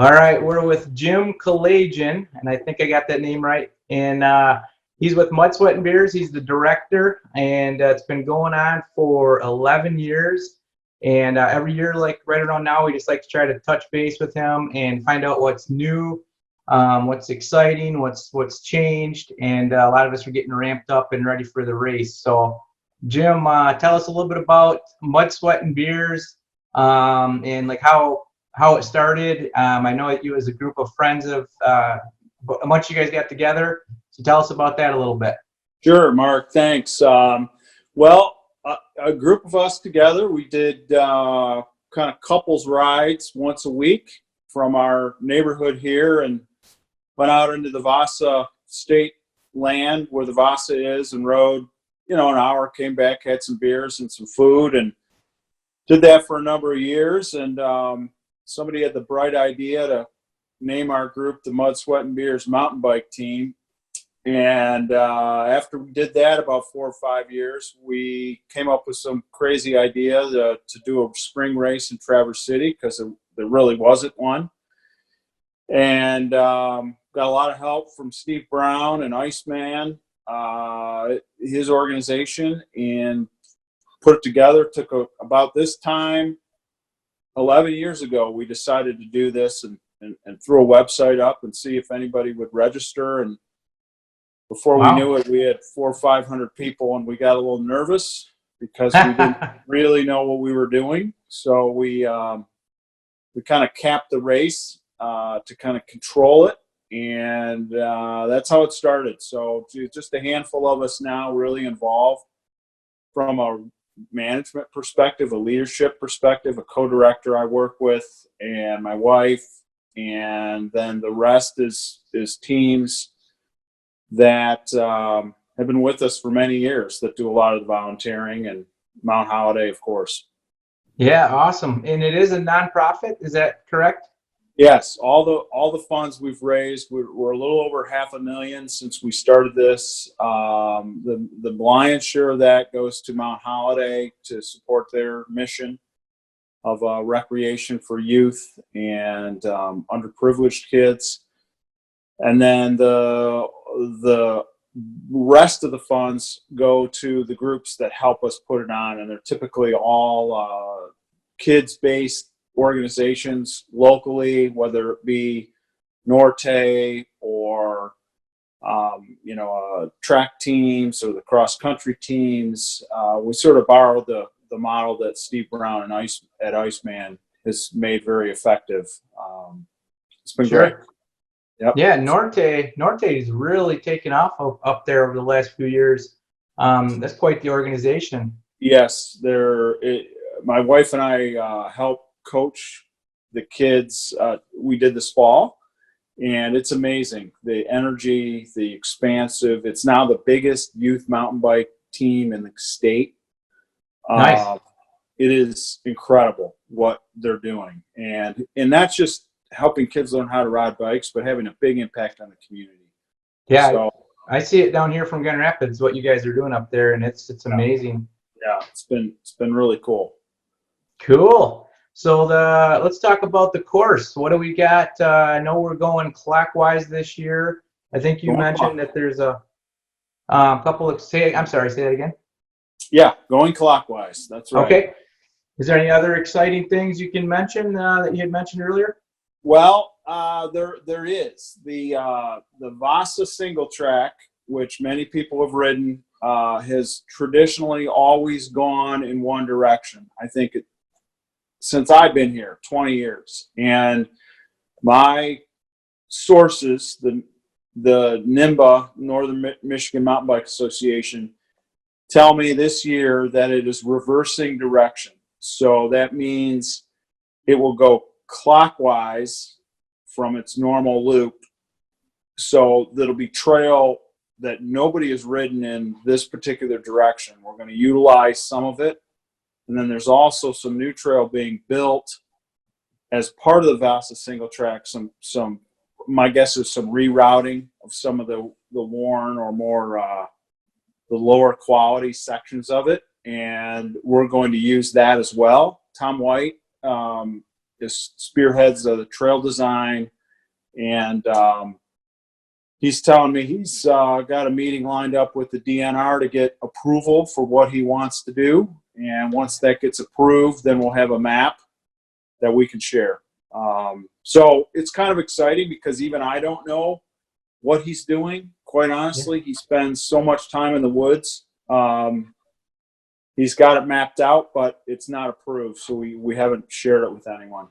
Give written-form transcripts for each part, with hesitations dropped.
All right, we're with Jim Kalajian, and I think I got that name right. And he's with Mud, Sweat, and Beers. He's the director, and it's been going on for 11 years. And every year, like right around now, we just like to try to touch base with him and find out what's new, what's exciting, what's changed, and a lot of us are getting ramped up and ready for the race. So, Jim, tell us a little bit about Mud, Sweat, and Beers, and like how it started. I know that you as a group of friends of a bunch of you guys got together. So tell us about that a little bit. Sure, Mark. Thanks. A group of us together, we did kind of couples rides once a week from our neighborhood here and went out into the Vasa state land where the Vasa is and rode, an hour, came back, had some beers and some food, and did that for a number of years. And somebody had the bright idea to name our group the Mud, Sweat, and Beers Mountain Bike Team. And after we did that about 4 or 5 years, we came up with some crazy idea to do a spring race in Traverse City because there really wasn't one. And got a lot of help from Steve Brown and Iceman, his organization, and put it together. It took about this time, 11 years ago, we decided to do this and threw a website up and see if anybody would register. And before we knew it, we had 400 or 500 people, and we got a little nervous because we didn't really know what we were doing. So we kind of capped the race to kind of control it, and that's how it started. So just a handful of us now really involved from a management perspective, a leadership perspective, a co-director I work with, and my wife, and then the rest is teams that have been with us for many years that do a lot of the volunteering, and Mount Holiday, of course. Yeah, awesome. And it is a nonprofit, is that correct? Yes, all the funds we've raised, we're a little over $500,000 since we started this. The lion's share of that goes to Mount Holiday to support their mission of recreation for youth and underprivileged kids, and then the rest of the funds go to the groups that help us put it on, and they're typically all kids-based organizations locally, whether it be Norte or track teams or the cross-country teams. We sort of borrowed the model that Steve Brown and at Iceman has made very effective. It's been great. Yep. Yeah, Norte is really taken off up there over the last few years. That's quite the organization. Yes, my wife and I help coach the kids. We did this fall, and it's amazing. The energy, the expansive. It's now the biggest youth mountain bike team in the state. Nice. It is incredible what they're doing, and not just helping kids learn how to ride bikes, but having a big impact on the community. Yeah, so, I see it down here from Grand Rapids, what you guys are doing up there, and it's amazing. Yeah, it's been really cool. Cool. So let's talk about the course. What do we got? I know we're going clockwise this year. I think you mentioned that there's a couple of say that again. Yeah, going clockwise. That's right. Okay. Is there any other exciting things you can mention that you had mentioned earlier? Well, there is the Vasa single track, which many people have ridden, has traditionally always gone in one direction. I think since I've been here, 20 years, and my sources, the NIMBA, Northern Michigan Mountain Bike Association, tell me this year that it is reversing direction. So that means it will go clockwise from its normal loop. So that'll be trail that nobody has ridden in this particular direction. We're going to utilize some of it. And then there's also some new trail being built as part of the Vasa single track. Some my guess is some rerouting of some of the worn or more the lower quality sections of it. And we're going to use that as well. Tom White spearheads the trail design, and he's telling me he's got a meeting lined up with the DNR to get approval for what he wants to do. And once that gets approved, then we'll have a map that we can share. So it's kind of exciting because even I don't know what he's doing. Quite honestly, he spends so much time in the woods. He's got it mapped out, but it's not approved. So we haven't shared it with anyone.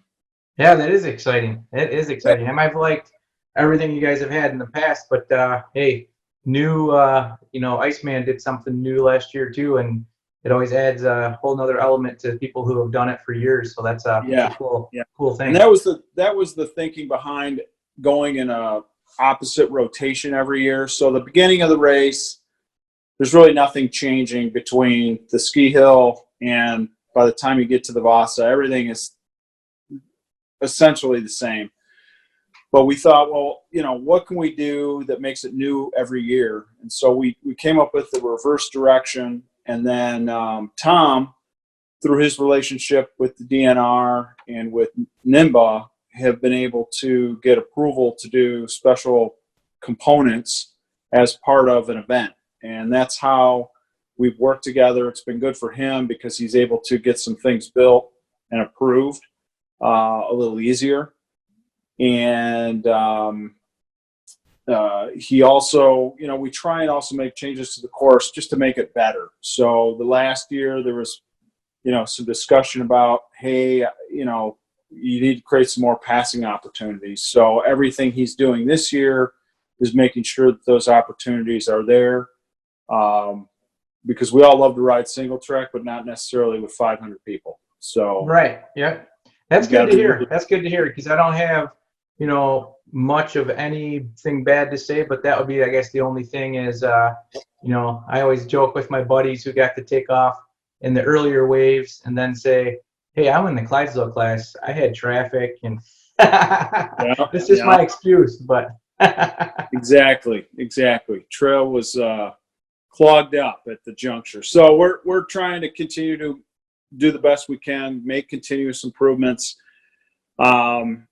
Yeah, that is exciting. It is exciting. I've liked everything you guys have had in the past, but hey, new, Iceman did something new last year too, and it always adds a whole nother element to people who have done it for years. So that's a cool thing. And that was the thinking behind going in a opposite rotation every year. So the beginning of the race, there's really nothing changing between the ski hill and by the time you get to the Vasa, everything is essentially the same. But we thought, well, what can we do that makes it new every year? And so we came up with the reverse direction. And then Tom, through his relationship with the DNR and with NIMBA, have been able to get approval to do special components as part of an event. And that's how we've worked together. It's been good for him because he's able to get some things built and approved a little easier. And he also, we try and also make changes to the course just to make it better. So the last year there was, some discussion about, hey, you need to create some more passing opportunities. So everything he's doing this year is making sure that those opportunities are there. Because we all love to ride single track, but not necessarily with 500 people. So right, yeah, that's good to hear. That's good to hear because I don't have, much of anything bad to say, but that would be, I guess, the only thing is, I always joke with my buddies who got to take off in the earlier waves and then say, hey, I'm in the Clydesdale class. I had traffic and it's just my excuse, but Exactly. Trail was clogged up at the juncture. So we're trying to continue to do the best we can, make continuous improvements. Tom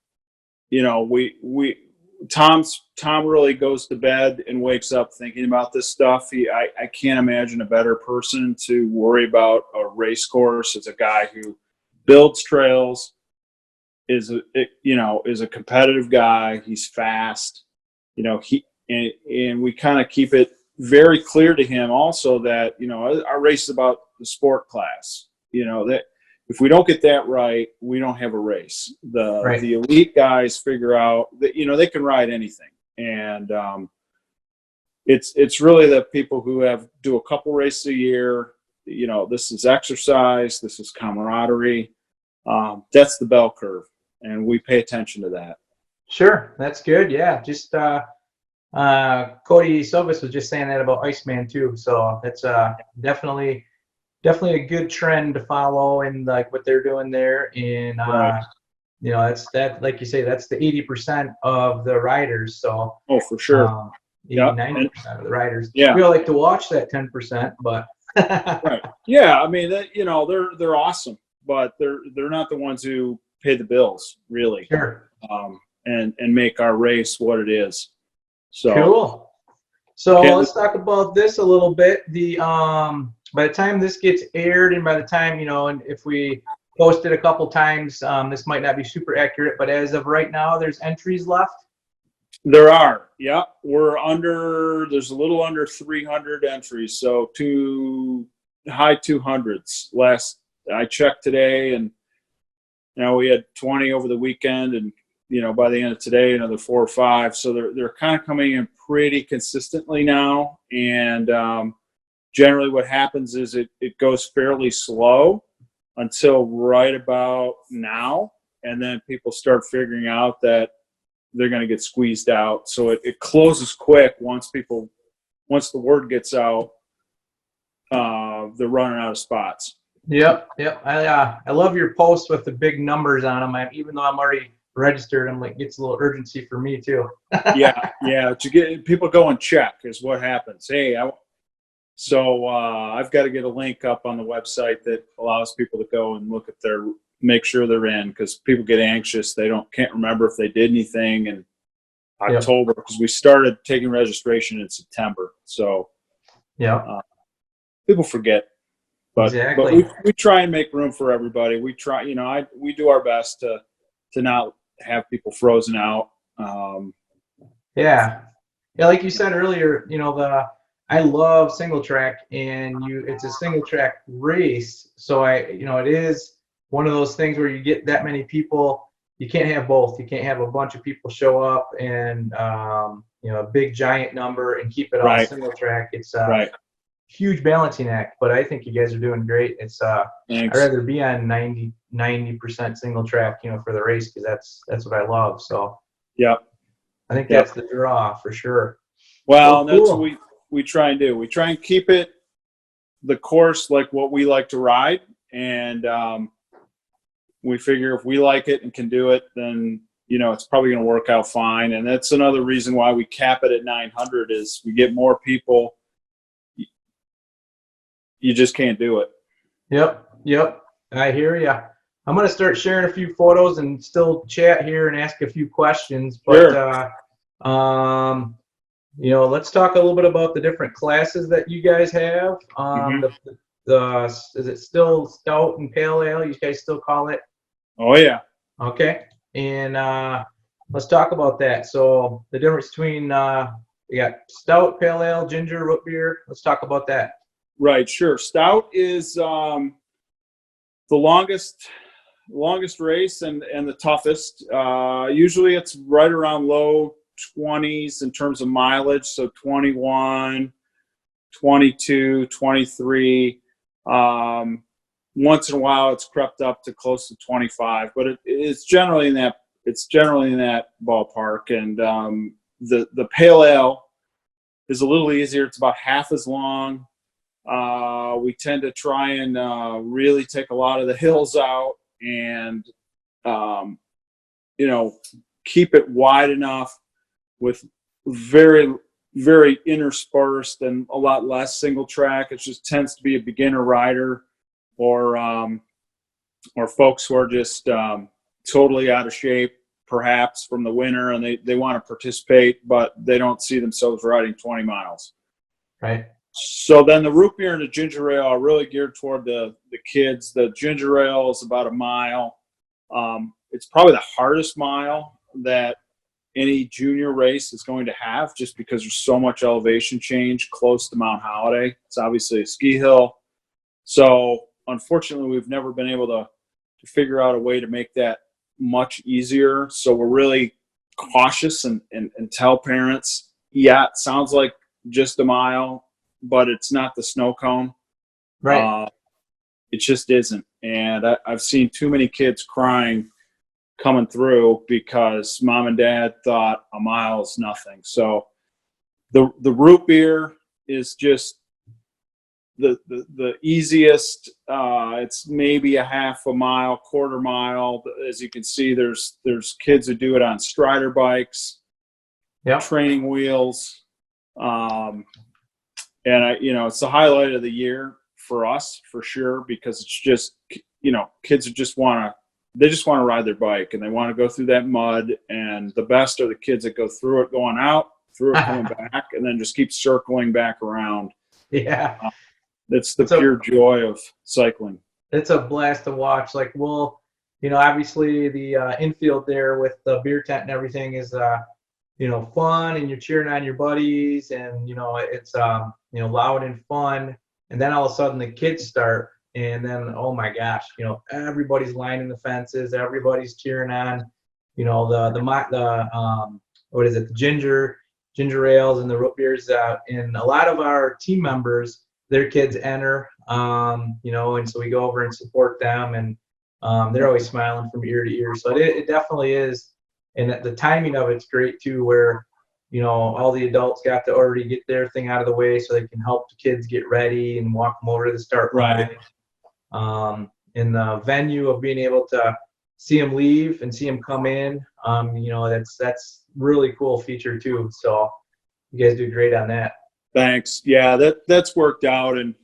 really goes to bed and wakes up thinking about this stuff. I can't imagine a better person to worry about a race course as a guy who builds trails, is a competitive guy. He's fast, and we kind of keep it very clear to him also that, our race is about the sport class, that if we don't get that right, we don't have a race. The elite guys figure out that, they can ride anything. And it's really the people who do a couple races a year. This is exercise. This is camaraderie. That's the bell curve. And we pay attention to that. Sure. That's good. Yeah. Just Cody Silvis was just saying that about Iceman too. So that's definitely a good trend to follow and like what they're doing there. And that's that, like you say, that's the 80% of the riders. So for sure. 90% of the riders. Yeah. We all like to watch that 10%, but right. Yeah. I mean, they're awesome, but they're not the ones who pay the bills, really. Sure. And make our race what it is. So cool. So let's talk about this a little bit. By the time this gets aired, and by the time and if we post it a couple times, this might not be super accurate, but as of right now, there's entries left. There are. Yeah, there's a little under 300 entries, so high 200s. Last I checked today, and we had 20 over the weekend, and by the end of today, another 4 or 5. So they're kind of coming in pretty consistently now. And generally what happens is it goes fairly slow until right about now. And then people start figuring out that they're going to get squeezed out. So it closes quick once the word gets out, they're running out of spots. Yep. I love your posts with the big numbers on them. Even though I'm already registered, I'm like, it's a little urgency for me too. yeah. To get people go and check is what happens. Hey, I've got to get a link up on the website that allows people to go and look at their make sure they're in, because people get anxious. They can't remember if they did anything in Yep. October, because we started taking registration in September. So Yeah. people forget. But Exactly. we try and make room for everybody. We try, we do our best to not have people frozen out. Yeah. Yeah, like you said earlier, I love single track, and it's a single track race. So it is one of those things where you get that many people, you can't have both. You can't have a bunch of people show up and a big giant number and keep it all Right. single track. It's Right. huge balancing act, but I think you guys are doing great. It's I'd Thanks. rather be on 90% single track, for the race, because that's what I love. So Yep. I think Yep. that's the draw for sure. Well, and that's cool. what we try and do. We try and keep it the course like what we like to ride, and we figure if we like it and can do it, then it's probably going to work out fine. And that's another reason why we cap it at 900 is we get more people. You just can't do it. Yep. I hear ya. I'm gonna start sharing a few photos and still chat here and ask a few questions. But let's talk a little bit about the different classes that you guys have. Is it still Stout and Pale Ale? You guys still call it? Oh yeah. Okay. And let's talk about that. So the difference between you got Stout, Pale Ale, Ginger, Root Beer. Let's talk about that. Right, sure. Stout is the longest race and the toughest. Usually it's right around low 20s in terms of mileage, so 21, 22, 23. Once in a while it's crept up to close to 25, but it's generally in that ballpark. And the Pale Ale is a little easier. It's about half as long. We tend to try and really take a lot of the hills out and, keep it wide enough with very, very interspersed and a lot less single track. It just tends to be a beginner rider or folks who are just totally out of shape, perhaps from the winter, and they want to participate, but they don't see themselves riding 20 miles. Right. So then the root beer and the ginger ale are really geared toward the kids. The ginger ale is about a mile. It's probably the hardest mile that any junior race is going to have, just because there's so much elevation change close to Mount Holiday. It's obviously a ski hill. So unfortunately, we've never been able to figure out a way to make that much easier. So we're really cautious and tell parents, yeah, it sounds like just a mile, but it's not the snow cone. Right. It just isn't. And I've seen too many kids crying coming through because mom and dad thought a mile is nothing. So the root beer is just the easiest. It's maybe a half a mile, quarter mile. As you can see, there's kids who do it on Strider bikes, training wheels. And it's the highlight of the year for us, for sure, because it's just, kids just want to ride their bike, and they want to go through that mud. And the best are the kids that go through it going out, through it coming back, and then just keep circling back around. Yeah. It's the pure joy of cycling. It's a blast to watch. Like, obviously the infield there with the beer tent and everything is, fun, and you're cheering on your buddies, and, it's, loud and fun. And then all of a sudden the kids start, and then, oh my gosh, everybody's lining the fences, everybody's cheering on, the ginger ales and the root beers, and a lot of our team members, their kids enter, and so we go over and support them, and they're always smiling from ear to ear. So it definitely is, and the timing of it's great too, where all the adults got to already get their thing out of the way so they can help the kids get ready and walk them over to the start line. In the venue of being able to see them leave and see them come in, that's really cool feature too. So you guys do great on that. Thanks. Yeah, that's worked out. And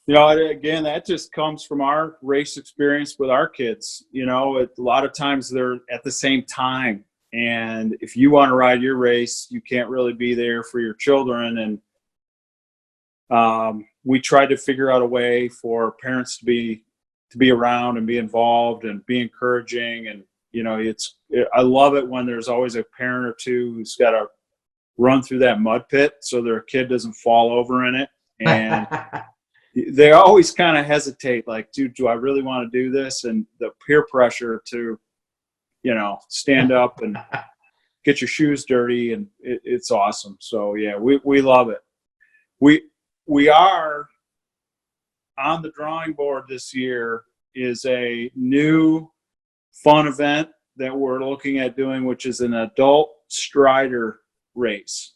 You know, again, that just comes from our race experience with our kids. You know, a lot of times they're at the same time. And if you want to ride your race, you can't really be there for your children. And we tried to figure out a way for parents to be around and be involved and be encouraging. And, you know, I love it when there's always a parent or two who's got to run through that mud pit so their kid doesn't fall over in it. And they always kind of hesitate, like, dude, do I really want to do this? And the peer pressure to, you know, stand up and get your shoes dirty, and it's awesome. So yeah, we love it. We are on the drawing board this year is a new fun event that we're looking at doing, which is an adult strider race.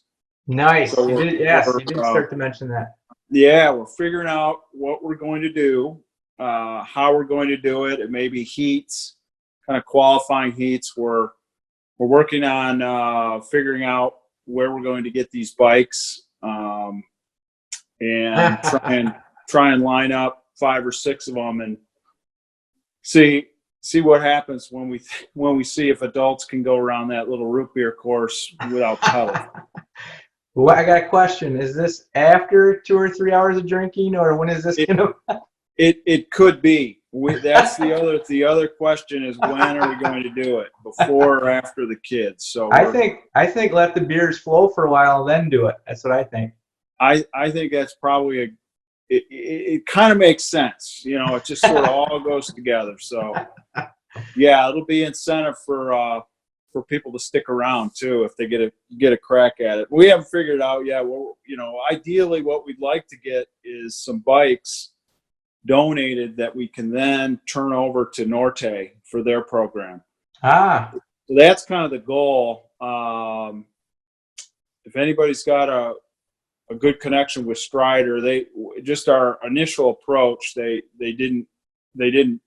Nice. So You did, yes, you did start to mention that. Yeah, we're figuring out what we're going to do, how we're going to do it. It may be heats, kind of qualifying heats. We're working on figuring out where we're going to get these bikes, and try and line up 5 or 6 of them and see what happens when we see if adults can go around that little root beer course without pedals. Well, I got a question. Is this after 2 or 3 hours of drinking, or when is this going to? It could be. That's the other question is, when are we going to do it? Before or after the kids? So I think let the beers flow for a while and then do it. That's what I think. I think that's probably it kind of makes sense. You know, it just sort of all goes together. So yeah, it'll be incentive for people to stick around too if they get a crack at it. We haven't figured it out yet. Well, you know, ideally what we'd like to get is some bikes donated that we can then turn over to Norte for their program. So that's kind of the goal. If anybody's got a good connection with Strider, just our initial approach, they didn't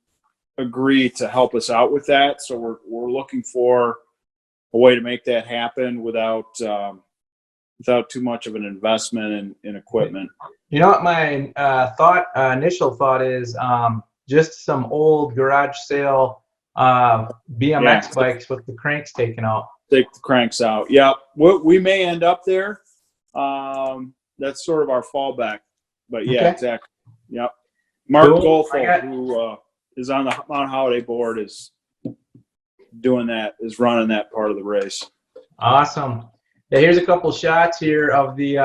agree to help us out with that. So we're looking for a way to make that happen without too much of an investment in equipment. You know what my initial thought is, just some old garage sale BMX bikes with the cranks taken out. Take the cranks out. Yeah, we may end up there. That's sort of our fallback. But yeah, okay. Exactly. Yep. Mark Goldfeld, who is on the Mount Holiday board, is running that part of the race. Awesome. Yeah, here's a couple shots here of the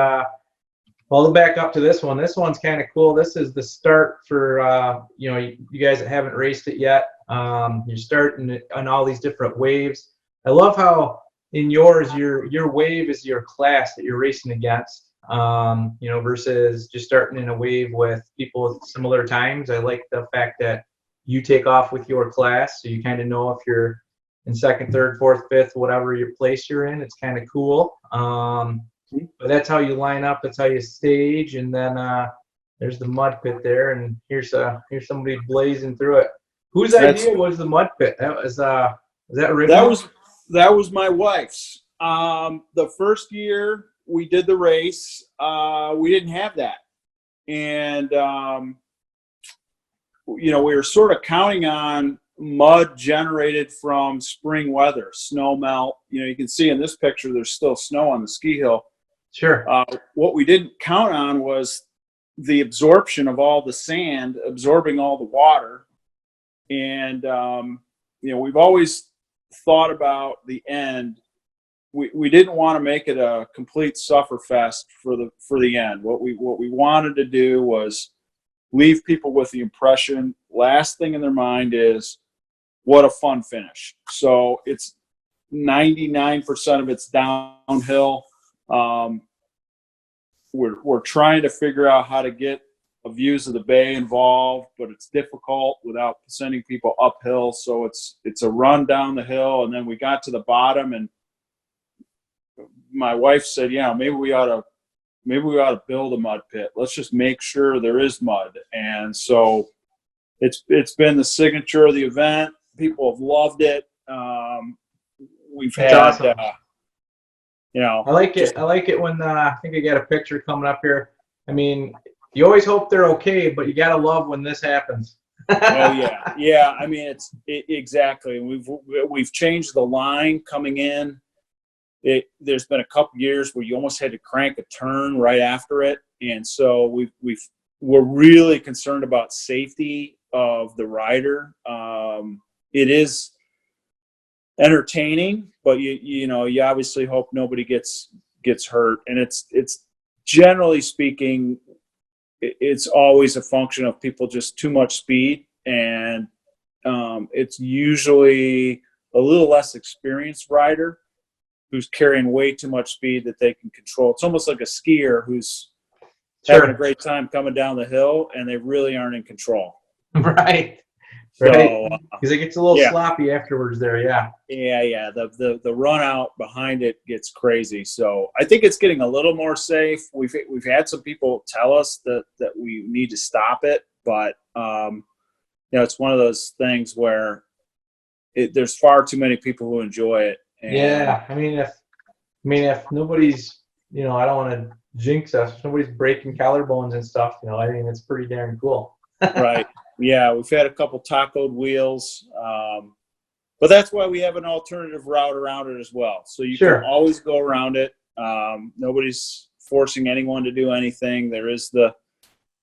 I'll back up to this one. This one's kind of cool. This is the start for you guys that haven't raced it yet. You're starting on all these different waves. I love how in yours your wave is your class that you're racing against. Versus just starting in a wave with people with similar times. I like the fact that you take off with your class, so you kind of know if you're in second, third, fourth, fifth, whatever your place you're in. It's kind of cool. But that's how you line up. That's how you stage. And then there's the mud pit there, and here's somebody blazing through it. Whose idea was the mud pit? That was that original? That was my wife's. The first year we did the race, we didn't have that, and we were sort of counting on mud generated from spring weather, snow melt. You can see in this picture there's still snow on the ski hill. Sure. What we didn't count on was the absorption of all the sand, absorbing all the water, and we've always thought about the end. We didn't want to make it a complete sufferfest for the end. What we wanted to do was leave people with the impression, last thing in their mind is, what a fun finish. So it's 99% of it's downhill. We're trying to figure out how to get views of the bay involved, but it's difficult without sending people uphill. So it's a run down the hill, and then we got to the bottom, and my wife said, maybe we ought to build a mud pit. Let's just make sure there is mud. And so it's been the signature of the event. People have loved it. We've had, awesome. I like it when I think I got a picture coming up here. I mean, you always hope they're okay, but you gotta love when this happens. Oh yeah, yeah. I mean, exactly. We've changed the line coming in. There's been a couple years where you almost had to crank a turn right after it, and so we're really concerned about safety of the rider. It is entertaining, but you obviously hope nobody gets hurt, and it's generally speaking, it's always a function of people just too much speed, and it's usually a little less experienced rider who's carrying way too much speed that they can control. It's almost like a skier who's having a great time coming down the hill and they really aren't in control. Right. So, right. Because it gets a little yeah. sloppy afterwards there. Yeah. Yeah. The run out behind it gets crazy. So I think it's getting a little more safe. We've had some people tell us that we need to stop it, but it's one of those things where there's far too many people who enjoy it. And yeah. I mean, if nobody's, I don't want to jinx us. If nobody's breaking collarbones and stuff, I think it's pretty darn cool. Right. Yeah, we've had a couple tacoed wheels, but that's why we have an alternative route around it as well. So you can always go around it. Nobody's forcing anyone to do anything. There is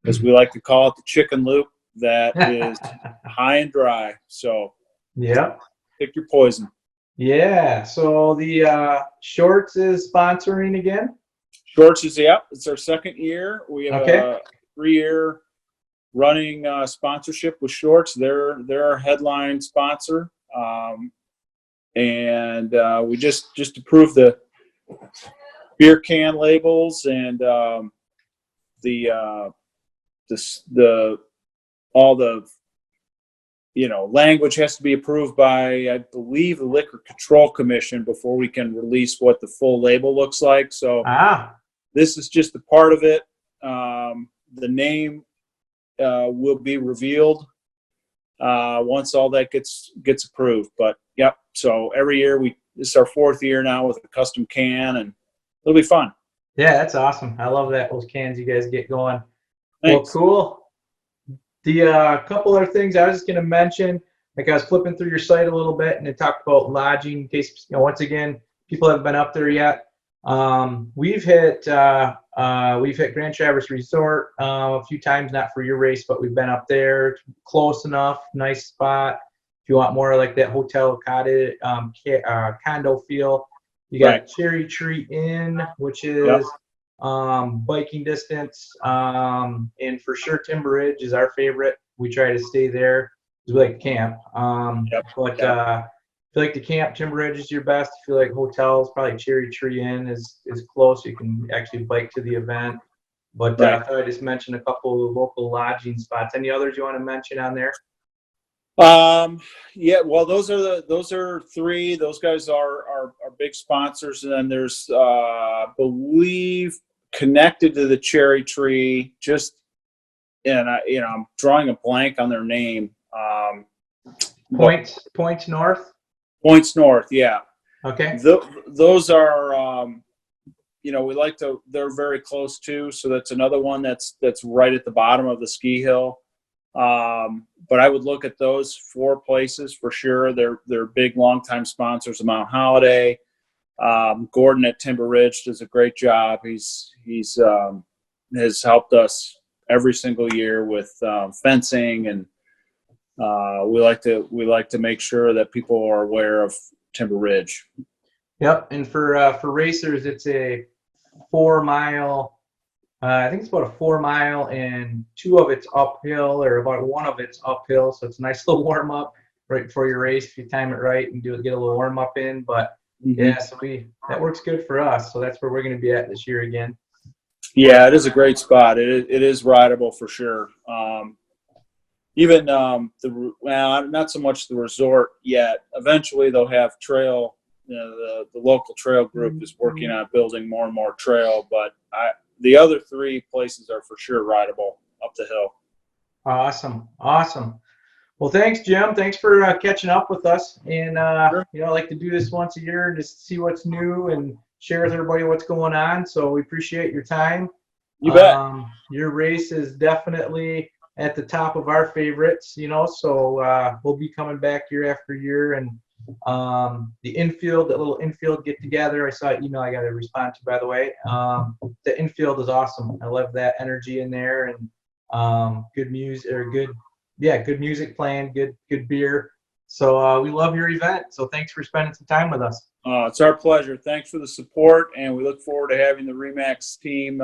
as we like to call it, the chicken loop that is high and dry. So pick your poison. Yeah. So the Shorts is sponsoring again. Shorts is it's our second year. We have a 3-year running sponsorship with Shorts. They're our headline sponsor, and we just approved the beer can labels and all the language has to be approved by, I believe, the Liquor Control Commission before we can release what the full label looks like. So this is just a part of it. The name will be revealed once all that gets approved. But so every year this is our 4th year now with a custom can, and it'll be fun. Yeah, that's awesome. I love those cans you guys get going. Thanks. Well, cool. The couple other things I was just going to mention, like I was flipping through your site a little bit, and it talked about lodging. In case once again people haven't been up there yet, we've hit Grand Traverse Resort a few times, not for your race, but we've been up there. Close enough, nice spot. If you want more like that hotel cottage condo feel, you got Cherry Tree Inn, which is biking distance, and for sure Timber Ridge is our favorite. We try to stay there because we like to camp. But if you like to camp, Timber Ridge is your best. If you like hotels, probably Cherry Tree Inn is close. You can actually bike to the event. But I thought I just mentioned a couple of local lodging spots. Any others you want to mention on there? Well, those are 3. Those guys are big sponsors, and then there's I believe connected to the Cherry Tree, and I'm drawing a blank on their name. Points North. Points North, yeah. Okay. Those are we like to. They're very close too, so that's another one that's right at the bottom of the ski hill. But I would look at those 4 places for sure. They're big longtime sponsors of Mount Holiday. Gordon at Timber Ridge does a great job. He's has helped us every single year with fencing, and we like to make sure that people are aware of Timber Ridge. Yep, and for racers, it's a 4-mile. I think it's about a 4-mile, and 2 of it's uphill, or about 1 of it's uphill. So it's a nice little warm up right before your race if you time it right and get a little warm up in. But so that works good for us. So that's where we're going to be at this year again. Yeah, it is a great spot. It is rideable for sure. Even not so much the resort yet. Eventually they'll have trail. The local trail group is working on building more and more trail, but the other 3 places are for sure rideable up the hill. Awesome. Well, thanks, Jim. Thanks for catching up with us. And I like to do this once a year and just see what's new and share with everybody what's going on. So we appreciate your time. You bet. Your race is definitely at the top of our favorites, so we'll be coming back year after year. And the infield, that little infield get together, I saw an email I got to respond to, by the way. The infield is awesome. I love that energy in there, and good music, or good music playing, good beer. So we love your event. So thanks for spending some time with us. It's our pleasure. Thanks for the support, and we look forward to having the Remax team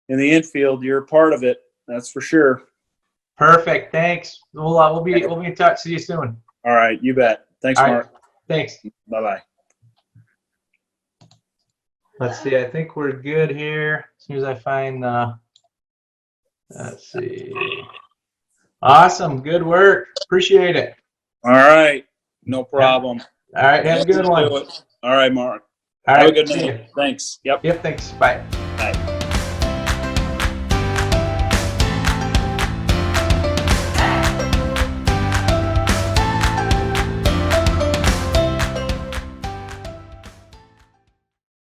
in the infield. You're a part of it, that's for sure. Perfect. Thanks. We'll be in touch. See you soon. All right, you bet. Thanks, All Mark. right. Thanks. Bye-bye. Let's see. I think we're good here. As soon as I find let's see. Awesome. Good work. Appreciate it. All right, no problem. All right. Have a good one. All right, Mark. All Have right. a good See night. you. Thanks. Yep. Yep. Thanks. Bye.